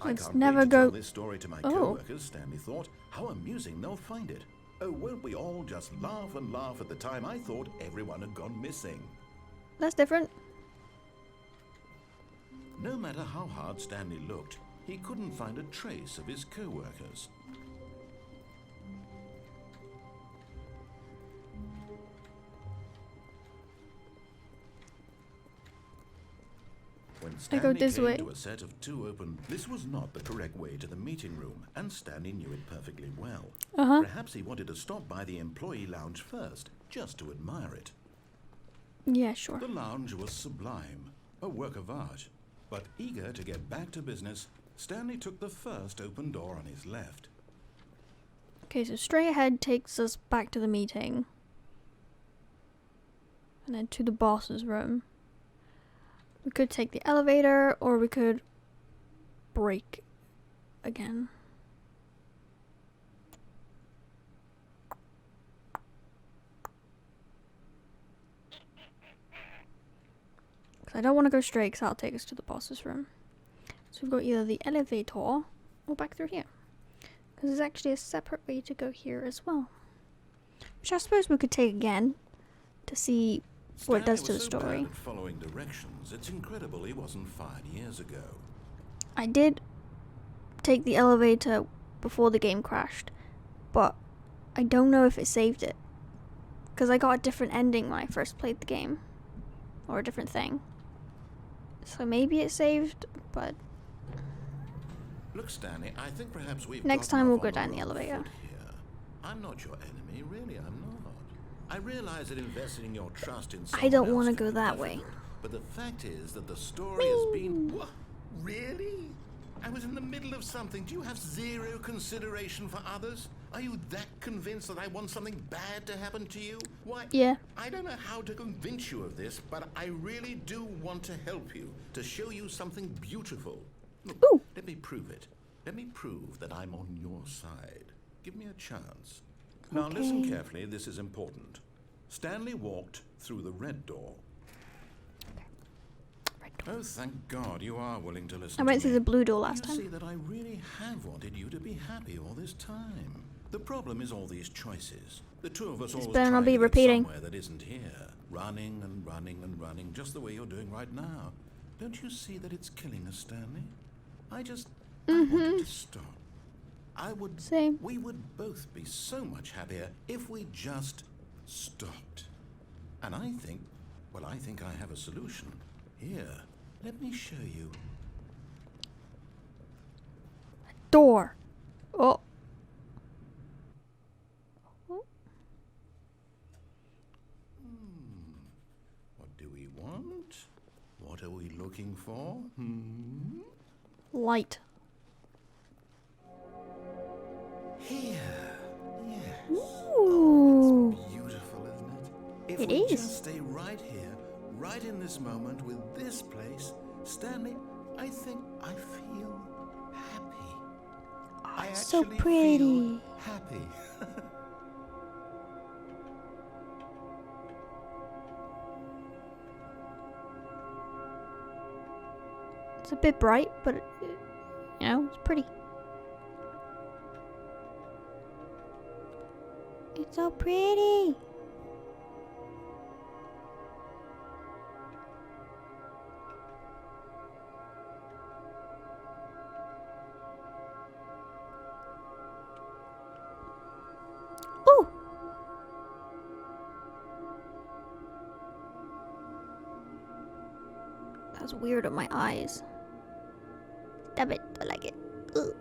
Let's never wait to go. tell this story to my co-workers, Stanley thought. How amusing they'll find it. Oh, won't we all just laugh and laugh at the time I thought everyone had gone missing. That's different. No matter how hard Stanley looked, he couldn't find a trace of his co-workers. When Stanley this came way. to a set of two open, this was not the correct way to the meeting room, and Stanley knew it perfectly well. Perhaps he wanted to stop by the employee lounge first, just to admire it. Yeah, sure. The lounge was sublime, a work of art. But eager to get back to business, Stanley took the first open door on his left. Okay, so straight ahead takes us back to the meeting. And then to the boss's room. We could take the elevator, or we could break again. Because I don't want to go straight, because that'll take us to the boss's room. So we've got either the elevator, or back through here. Because there's actually a separate way to go here as well. Which I suppose we could take again, to see what it does to the story. Stanley was so bad at following directions, it's incredible he wasn't fired years ago. I did take the elevator before the game crashed, but I don't know if it saved it. Because I got a different ending when I first played the game. Or a different thing. So maybe it saved, but... Look, Stanley, I think perhaps we've next time we'll go down the elevator. Here. I'm not your enemy, really, I'm not. I realize that investing in your trust in someone I don't want to go that way. But the fact is that the story has been... What? Really? I was in the middle of something. Do you have zero consideration for others? Are you that convinced that I want something bad to happen to you? Why? Yeah. I don't know how to convince you of this, but I really do want to help you, to show you something beautiful. Look, Ooh. let me prove it. Let me prove that I'm on your side. Give me a chance. Now listen carefully, this is important. Stanley walked through the red door. Oh, thank God you are willing to listen. I went to through me. the blue door last You see time. that I really have wanted you to be happy all this time. The problem is all these choices. The two of us always better not trying be to get repeating. somewhere that isn't here. Running and running and running, just the way you're doing right now. Don't you see that it's killing us, Stanley? I wanted to stop. Same. We would both be so much happier if we just stopped. And I think I have a solution. Here, let me show you. Door. Oh. What do we want? What are we looking for? Light. Here. Yes. Ooh. It's beautiful, isn't it? If It we is. just stay right here, right in this moment with this place, Stanley, I think I feel happy. I It's so actually pretty. feel happy. It's a bit bright, but you know, it's pretty. It's so pretty. Ooh. That's weird on my eyes. Damn it, I like it. Ugh.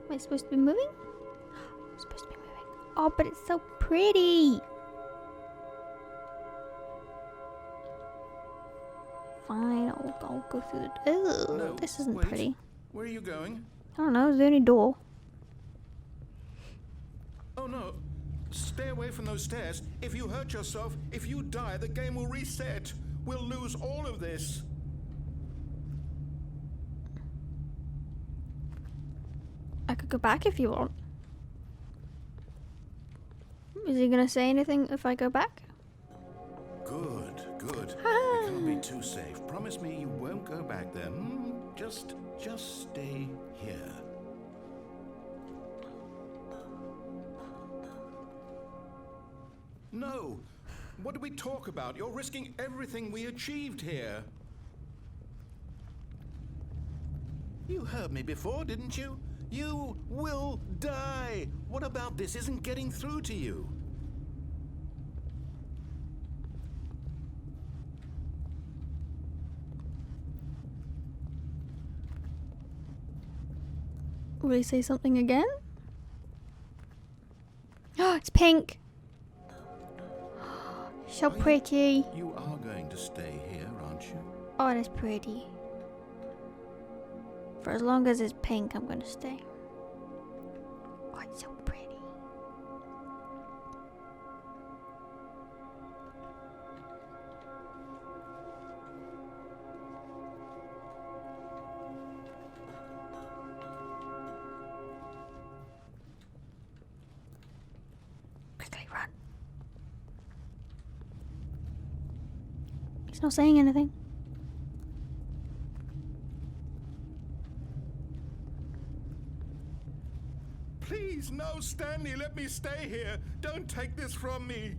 Am I supposed to be moving? I'm supposed to be moving. Oh, but it's so pretty. Fine, I'll go through the... Ew, No, this isn't wait. pretty. Where are you going? I don't know, is there any door? Oh no. Stay away from those stairs. If you hurt yourself, if you die, the game will reset. We'll lose all of this. I could go back if you want. Is he gonna say anything if I go back? Good, good. Ah. We can't be too safe. Promise me you won't go back there. Just stay here. No! What did we talk about? You're risking everything we achieved here. You heard me before, didn't you? You will die! What about this isn't getting through to you? Will he say something again? Oh, it's pink! So pretty. You are going to stay here, aren't you? Oh, that's pretty. For as long as it's pink, I'm gonna stay. Oh, it's so pretty. Quickly run. He's not saying anything. Please, no, Stanley, let me stay here. Don't take this from me.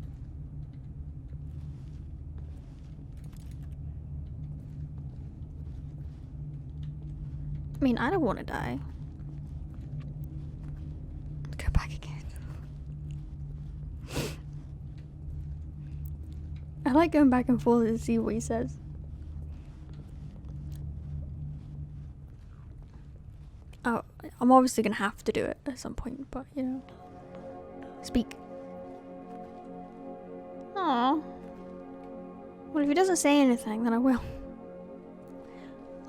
I mean, I don't want to die. Go back again. I like going back and forth to see what he says. Oh, I'm obviously gonna have to do it at some point, but you know. Speak. Aww. Well, if he doesn't say anything, then I will.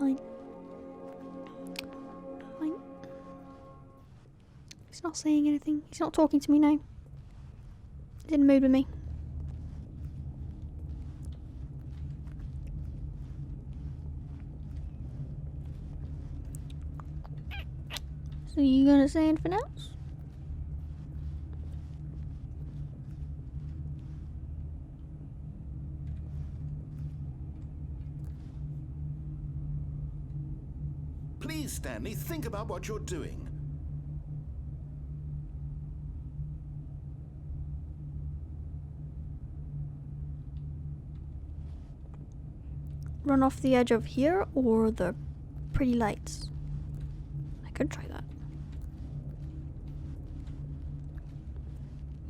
Fine. Fine. He's not saying anything. He's not talking to me now. He's in the mood with me. So you gonna say anything else? Please, Stanley, think about what you're doing. Run off the edge of here or the pretty lights? I could try that.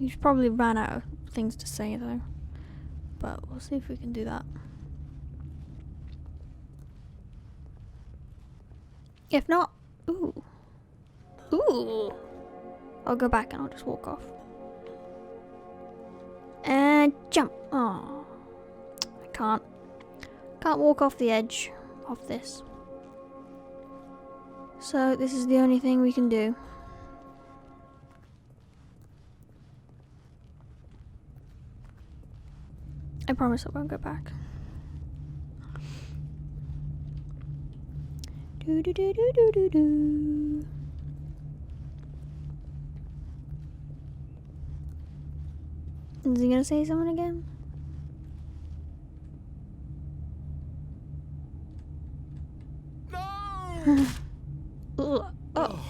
He's probably ran out of things to say though. But we'll see if we can do that. If not, ooh. Ooh. I'll go back and I'll just walk off. And jump. Oh. I can't walk off the edge of this. So this is the only thing we can do. I promise I won't go back. Do do do do do do do. Is he gonna say something again? No! Ugh. Oh.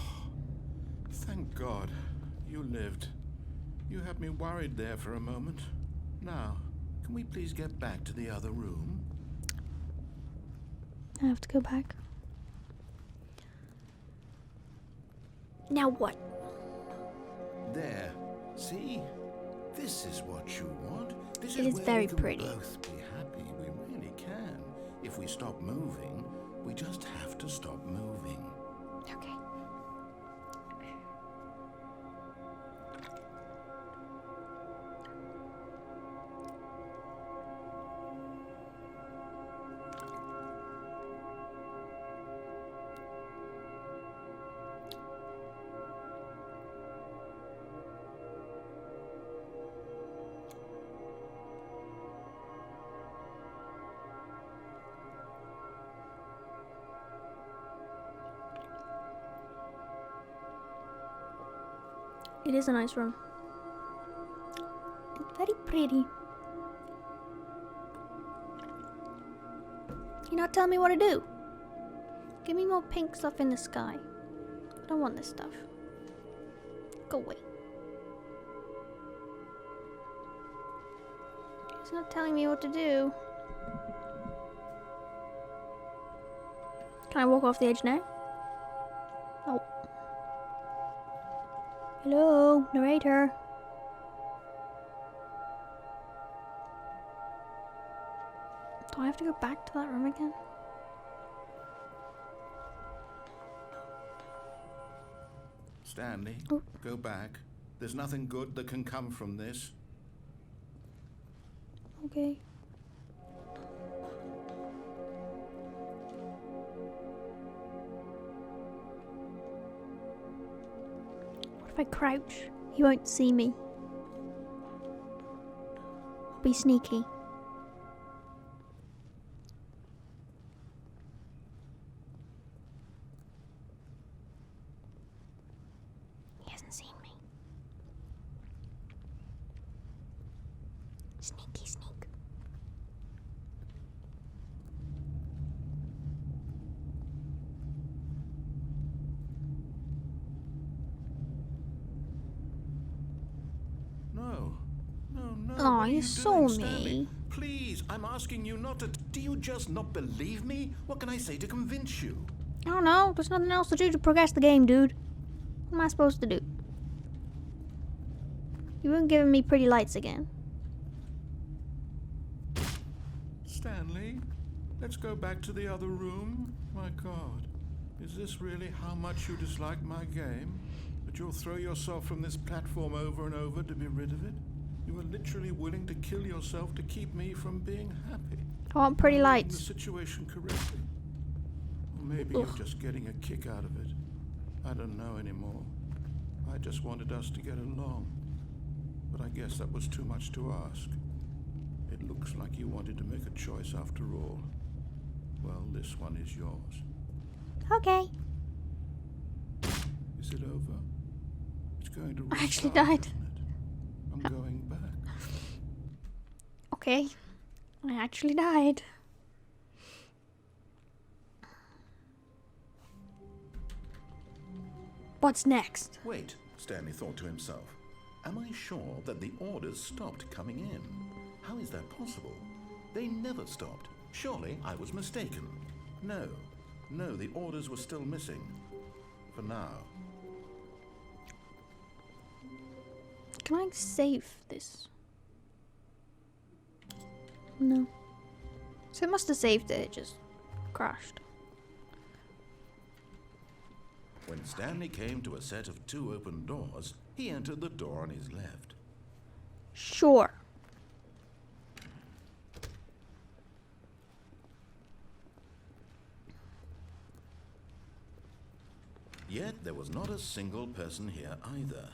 Thank God you lived. You had me worried there for a moment. Now, can we please get back to the other room? I have to go back. Now what? There. See? This is what you want. This It is where very we can pretty. both be happy. We really can. If we stop moving, we just have to stop moving. Okay. It is a nice room. Very pretty. not telling me what to do. Give me more pink stuff in the sky. I don't want this stuff. Go away. He's not telling me what to do. Can I walk off the edge now? Oh. Hello, narrator. Do I have to go back to that room again? Stanley, Oh. go back. There's nothing good that can come from this. Okay. What if I crouch? He won't see me. I'll be sneaky. He hasn't seen me. Sneaky sneak. No. Aw, What are you you saw doing, me. Stanley? Please, I'm asking you not to. Do you just not believe me? What can I say to convince you? I don't know. There's nothing else to do to progress the game, dude. What am I supposed to do? You weren't giving me pretty lights again. Stanley, let's go back to the other room. My God, is this really how much you dislike my game? That you'll throw yourself from this platform over and over to be rid of it? You are literally willing to kill yourself to keep me from being happy. I want pretty Am I reading lights. the situation correctly? Or maybe you're just getting a kick out of it. I don't know anymore. I just wanted us to get along. But I guess that was too much to ask. It looks like you wanted to make a choice after all. Well, this one is yours. Okay. Is it over? It's going to I actually restart, died. isn't it? I'm going back. Okay. I actually died. What's next? Wait, Stanley thought to himself. Am I sure that the orders stopped coming in? How is that possible? They never stopped. Surely I was mistaken. No, the orders were still missing. For now. Can I save this? No. So it must have saved it, it just crashed. When Stanley came to a set of 2 open doors, he entered the door on his left. Sure. Yet there was not a single person here either.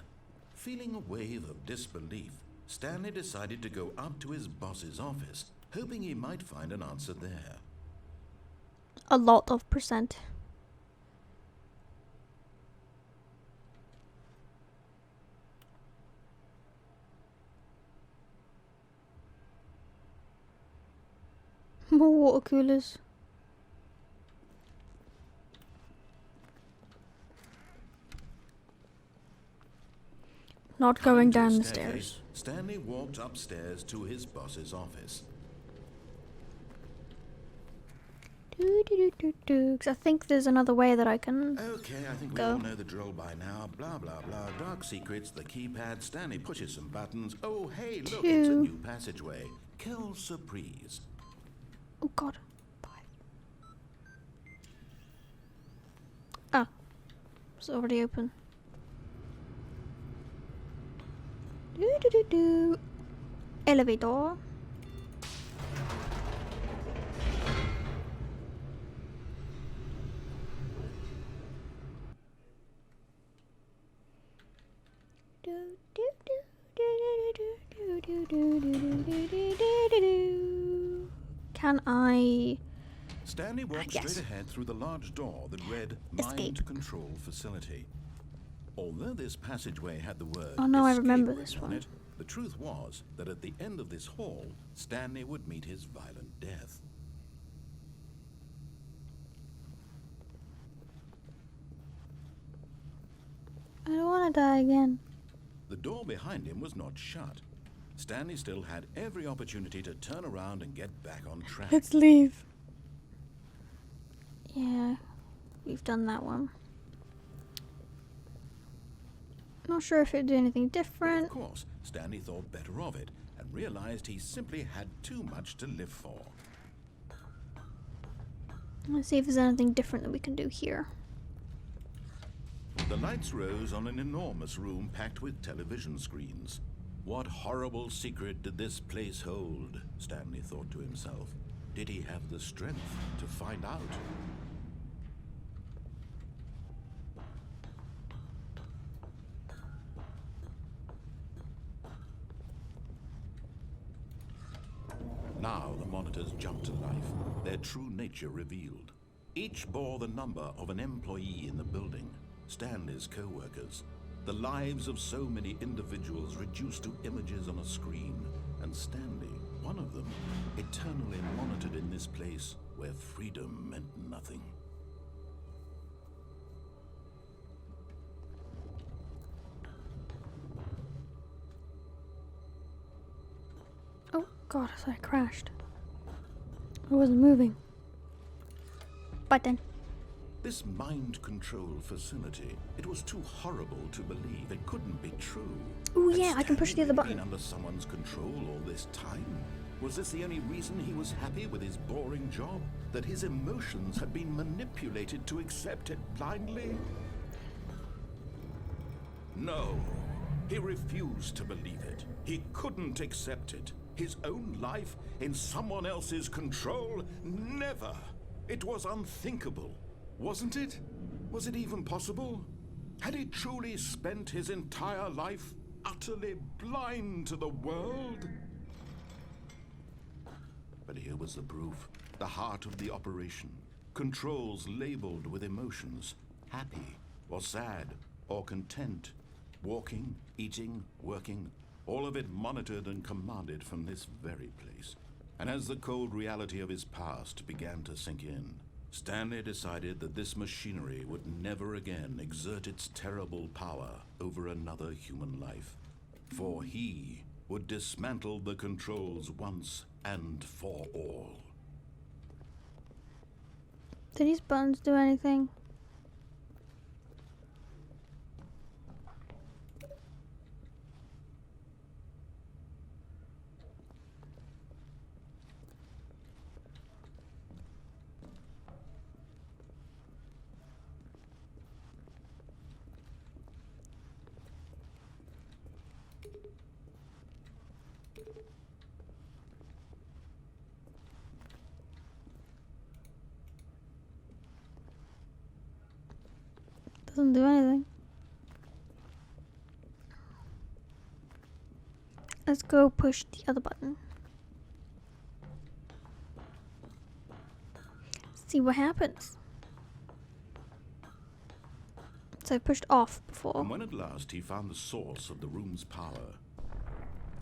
Feeling a wave of disbelief, Stanley decided to go up to his boss's office, hoping he might find an answer there. A lot of percent. More water coolers. Not going Coming to a down the staircase, stairs. Stanley walked upstairs to his boss's office. Because I think there's another way that I can. Okay, I think we Go. all know the drill by now. Blah, blah, blah. Dark secrets, the keypad. Stanley pushes some buttons. Oh, hey, look, it's a 2. new passageway. Kill surprise. Oh god. 5. Ah. It's already open. Elevator. Can I Stanley walked yes. straight ahead through the large door that read Escape. Mind Control Facility. Although this passageway had the word Oh no, I escape remember written this on one. it, the truth was that at the end of this hall, Stanley would meet his violent death. gonna die again. The door behind him was not shut. Stanley still had every opportunity to turn around and get back on track. Let's leave. Yeah, we've done that one. Not sure if it'd do anything different. Of course, Stanley thought better of it and realized he simply had too much to live for. Let's see if there's anything different that we can do here. The lights rose on an enormous room packed with television screens. What horrible secret did this place hold? Stanley thought to himself. Did he have the strength to find out? Now the monitors jumped to life, their true nature revealed. Each bore the number of an employee in the building, Stanley's co-workers. The lives of so many individuals reduced to images on a screen, and Stanley, one of them, eternally monitored in this place where freedom meant nothing. Oh god, I thought I crashed. I wasn't moving. Button. This mind control facility, it was too horrible to believe. It couldn't be true. Oh Had yeah, I can push the Stanley other really button. been under someone's control all this time? Was this the only reason he was happy with his boring job? That his emotions had been manipulated to accept it blindly? No, he refused to believe it. He couldn't accept it. His own life in someone else's control? Never. It was unthinkable. Wasn't it? Was it even possible? Had he truly spent his entire life utterly blind to the world? But here was the proof, the heart of the operation. Controls labeled with emotions, happy or sad or content, walking, eating, working, all of it monitored and commanded from this very place. And as the cold reality of his past began to sink in, Stanley decided that this machinery would never again exert its terrible power over another human life. For he would dismantle the controls once and for all. Did these buttons do anything? Doesn't do anything. Let's go push the other button. See what happens. So I pushed off before. And when at last he found the source of the room's power.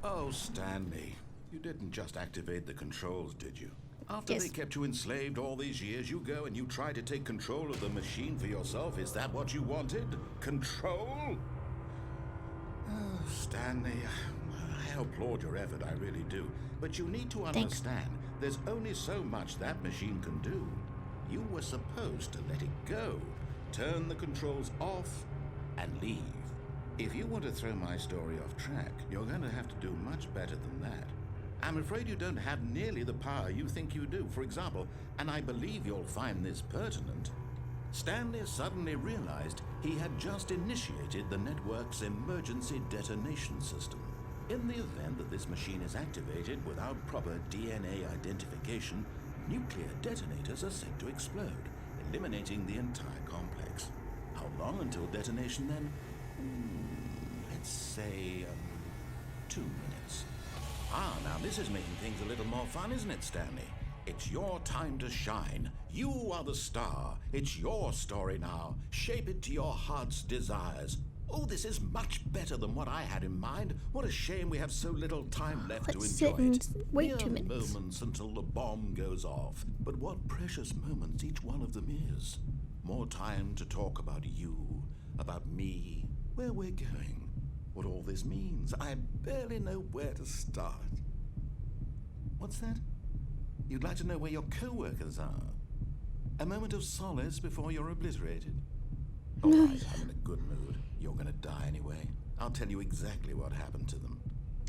Oh, Stanley, you didn't just activate the controls, did you? After Yes. they kept you enslaved all these years, you go and you try to take control of the machine for yourself. Is that what you wanted? Control? Oh, Stanley, I applaud your effort, I really do. But you need to understand, there's only so much that machine can do. You were supposed to let it go, turn the controls off, and leave. If you want to throw my story off track, you're going to have to do much better than that. I'm afraid you don't have nearly the power you think you do. For example, and I believe you'll find this pertinent, Stanley suddenly realized he had just initiated the network's emergency detonation system. In the event that this machine is activated without proper DNA identification, nuclear detonators are set to explode, eliminating the entire complex. How long until detonation then? Let's say 2 minutes. Ah, now this is making things a little more fun, isn't it, Stanley? It's your time to shine. You are the star. It's your story now. Shape it to your heart's desires. Oh, this is much better than what I had in mind. What a shame we have so little time left to Let's enjoy sit and it. wait Mere 2 minutes. moments until the bomb goes off. But what precious moments each one of them is. More time to talk about you, about me, where we're going, what all this means. I barely know where to start. What's that? You'd like to know where your co-workers are? A moment of solace before you're obliterated? All right, I'm in a good mood. You're gonna die anyway. I'll tell you exactly what happened to them.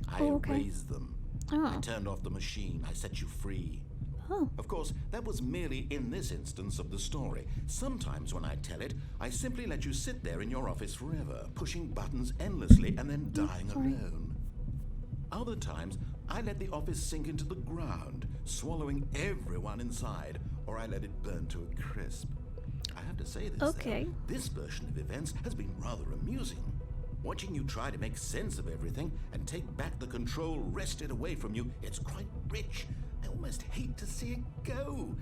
I erased them. I turned off the machine. I set you free. Oh. Of course, that was merely in this instance of the story. Sometimes when I tell it, I simply let you sit there in your office forever, pushing buttons endlessly and then dying alone. Other times, I let the office sink into the ground, swallowing everyone inside, or I let it burn to a crisp. I have to say this, though, this version of events has been rather amusing. Watching you try to make sense of everything and take back the control wrested away from you, it's quite rich. I almost hate to see it go.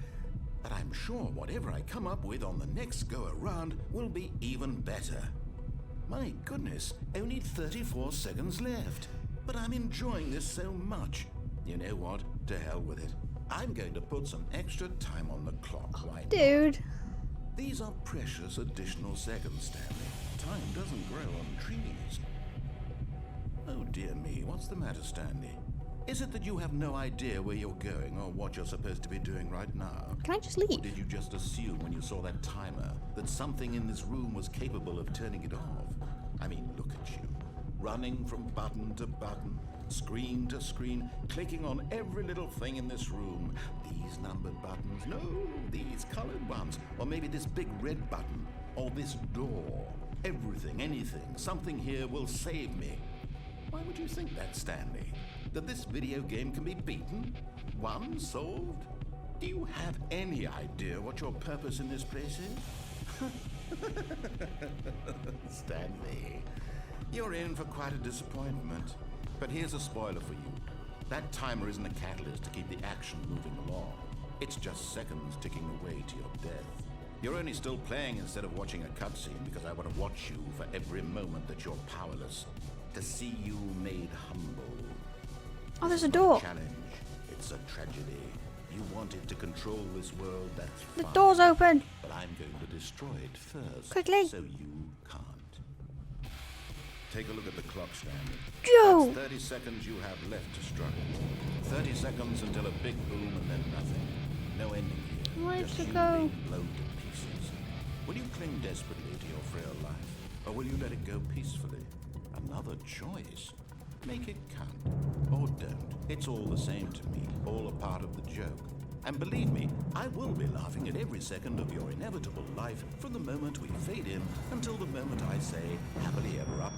But I'm sure whatever I come up with on the next go-around will be even better. My goodness, only 34 seconds left. But I'm enjoying this so much. You know what? To hell with it. I'm going to put some extra time on the clock. Why not? Dude. These are precious additional seconds, Stanley. Time doesn't grow on trees. Oh dear me, what's the matter, Stanley? Is it that you have no idea where you're going or what you're supposed to be doing right now? Can I just leave? Or did you just assume when you saw that timer that something in this room was capable of turning it off? I mean, look at you. Running from button to button, screen to screen, clicking on every little thing in this room. These numbered buttons, no, these colored ones, or maybe this big red button, or this door. Everything, anything, something here will save me. Why would you think that, Stanley? That this video game can be beaten? Won? Solved? Do you have any idea what your purpose in this place is? Stanley, you're in for quite a disappointment. But here's a spoiler for you. That timer isn't a catalyst to keep the action moving along. It's just seconds ticking away to your death. You're only still playing instead of watching a cutscene because I want to watch you for every moment that you're powerless. To see you made humble. Oh, there's a door. Challenge. It's a tragedy. You wanted to control this world, that's The fine. door's open. But I'm going to destroy it first. Quickly. So you can't. Take a look at the clock, Stanley. Joe. That's 30 seconds you have left to struggle. 30 seconds until a big boom and then nothing. No ending here. Where'd Just you you go? being blown to pieces. Will you cling desperately to your frail life? Or will you let it go peacefully? Another choice. Make it count. Or don't. It's all the same to me. All a part of the joke. And believe me, I will be laughing at every second of your inevitable life from the moment we fade in until the moment I say, happily ever up.